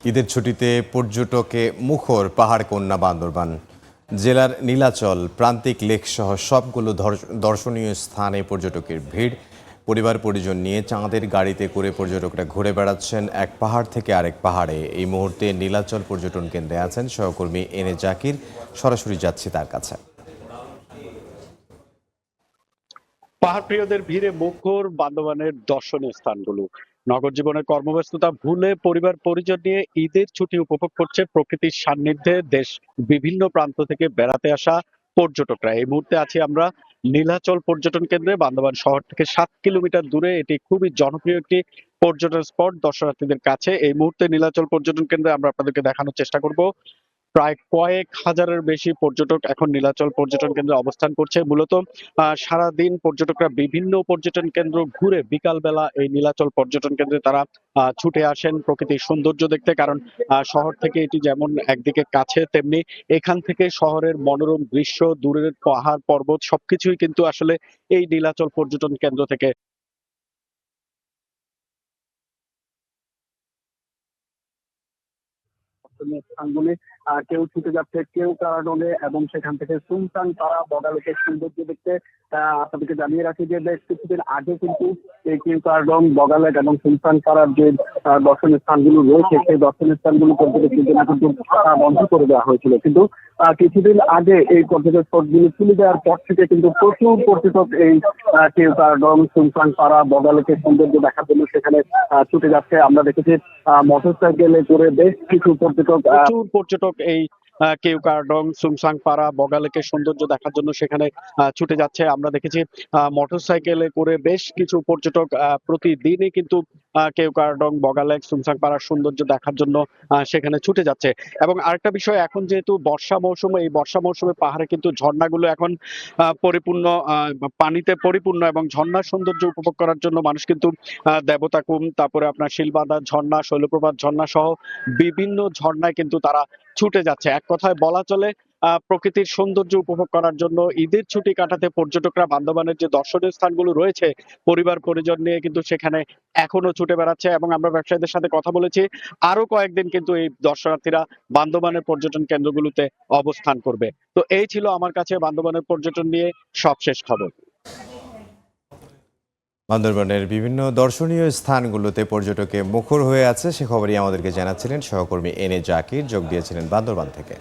ঈদের ছুটিতে পর্যটকে মুখর পাহাড়কন্যা বান্দরবান। জেলার নীলাচল, প্রান্তিক লেকসহ সবগুলো দর্শনীয় স্থানে পর্যটকের ভিড়। পরিবার পরিজন নিয়ে চাঁদের গাড়িতে করে পর্যটকরা ঘুরে বেড়াচ্ছেন এক পাহাড় থেকে আরেক পাহাড়ে। এই মুহূর্তে নীলাচল পর্যটন কেন্দ্রে আছেন সহকর্মী এন এ জাকির। সরাসরি যাচ্ছি তার কাছে। পাহাড় প্রিয়দের ভিড়ে মুখর বান্দরবানের দর্শনীয় স্থানগুলো। নগর জীবনের কর্মব্যস্ততা ভুলে পরিবার পরিজন নিয়ে ঈদের ছুটি উপভোগ করছে প্রকৃতির সান্নিধ্যে দেশ বিভিন্ন প্রান্ত থেকে বেড়াতে আসা পর্যটকরা। এই মুহূর্তে আছি আমরা নীলাচল পর্যটন কেন্দ্রে, বান্দরবান শহর থেকে 7 কিলোমিটার দূরে। এটি খুবই জনপ্রিয় একটি পর্যটন স্পট দর্শনার্থীদের কাছে। এই মুহূর্তে নীলাচল পর্যটন কেন্দ্রে আমরা আপনাদেরকে দেখানোর চেষ্টা করব। প্রায় কয়েক হাজারের বেশি পর্যটক এখন নীলাচল পর্যটন কেন্দ্রে অবস্থান করছে। মূলত সারাদিন পর্যটকরা বিভিন্ন পর্যটন কেন্দ্র ঘুরে বিকালবেলা এই নীলাচল পর্যটন কেন্দ্রে তারা ছুটে আসেন প্রকৃতির সৌন্দর্য দেখতে। কারণ শহর থেকে এটি যেমন একদিকে কাছে, তেমনি এখান থেকে শহরের মনোরম দৃশ্য, দূরের পাহাড় পর্বত সবকিছুই কিন্তু আসলে এই নীলাচল পর্যটন কেন্দ্র থেকে দর্শনীয় স্থানগুলি। কেউ ছুটে যাচ্ছে, কেউ কারাডলে, এবং সেখান থেকে সুলতান পাড়া বগালেকের সৌন্দর্য দেখতে। আপনাদেরকে জানিয়ে রাখি যে বেশ কিছুদিন আগে কিন্তু এই কিউ কারডং, বগালেক এবং সুলতান পাড়ার যে দর্শনীয় স্থানগুলো রয়েছে, সেই দর্শনীয় স্থানগুলো পর্যটকদের জন্য কিন্তু বন্ধ করে দেওয়া হয়েছিল। কিন্তু কিছুদিন আগে এই পর্যটক স্পটগুলো তুলে দেওয়ার পর থেকে কিন্তু প্রচুর পর্যটক এই কিউ কারডং, সুলতান পাড়া, বগালেকের সৌন্দর্য দেখার জন্য সেখানে ছুটে যাচ্ছে। আমরা দেখেছি মোটরসাইকেলে করে বেশ কিছু পর্যটক প্রচুর পর্যটক এই কেওক্রাডং, সুমসাং পাড়া, বগালেকের সৌন্দর্য দেখার জন্য সেখানে ছুটে যাচ্ছে। আমরা দেখেছি মোটরসাইকেলে করে বেশ কিছু পর্যটক প্রতিদিনই কিন্তু কেওক্রাডং, বগালেক, সুমসাং পাড়ার সৌন্দর্য দেখার জন্য সেখানে ছুটে যাচ্ছে। এবং আরেকটা বিষয়, এখন যেহেতু বর্ষা মৌসুম, এই বর্ষা মৌসুমে পাহাড়ে কিন্তু ঝর্ণাগুলো এখন পরিপূর্ণ, পানিতে পরিপূর্ণ, এবং ঝর্ণার সৌন্দর্য উপভোগ করার জন্য মানুষ কিন্তু দেবতাকুম, তারপরে আপনার শিলবাঁধা ঝর্ণা, শৈলপ্রপাত ঝর্ণা সহ বিভিন্ন ঝর্ণায় কিন্তু তারা ছুটে যাচ্ছে। এক কথায় বলা চলে প্রকৃতির সৌন্দর্য উপভোগ করার জন্য ঈদের ছুটি কাটাতে পর্যটকরা বান্দরবানের যে দর্শনীয় স্থানগুলো রয়েছে পরিবার পরিজন নিয়ে কিন্তু সেখানে এখনো ছুটে বেড়াচ্ছে। এবং আমরা ব্যবসায়ীদের সাথে কথা বলেছি, আরো কয়েকদিন কিন্তু এই দর্শনার্থীরা বান্দরবানের পর্যটন কেন্দ্রগুলোতে অবস্থান করবে। তো এই ছিল আমার কাছে বান্দরবানের পর্যটন নিয়ে সবশেষ খবর। বান্দরবানের বিভিন্ন দর্শনীয় স্থানগুলোতে পর্যটকে মুখর হয়ে আছে, সে খবরই আমাদেরকে জানাচ্ছিলেন সহকর্মী এন এ জাকির। যোগ দিয়েছিলেন বান্দরবান থেকে।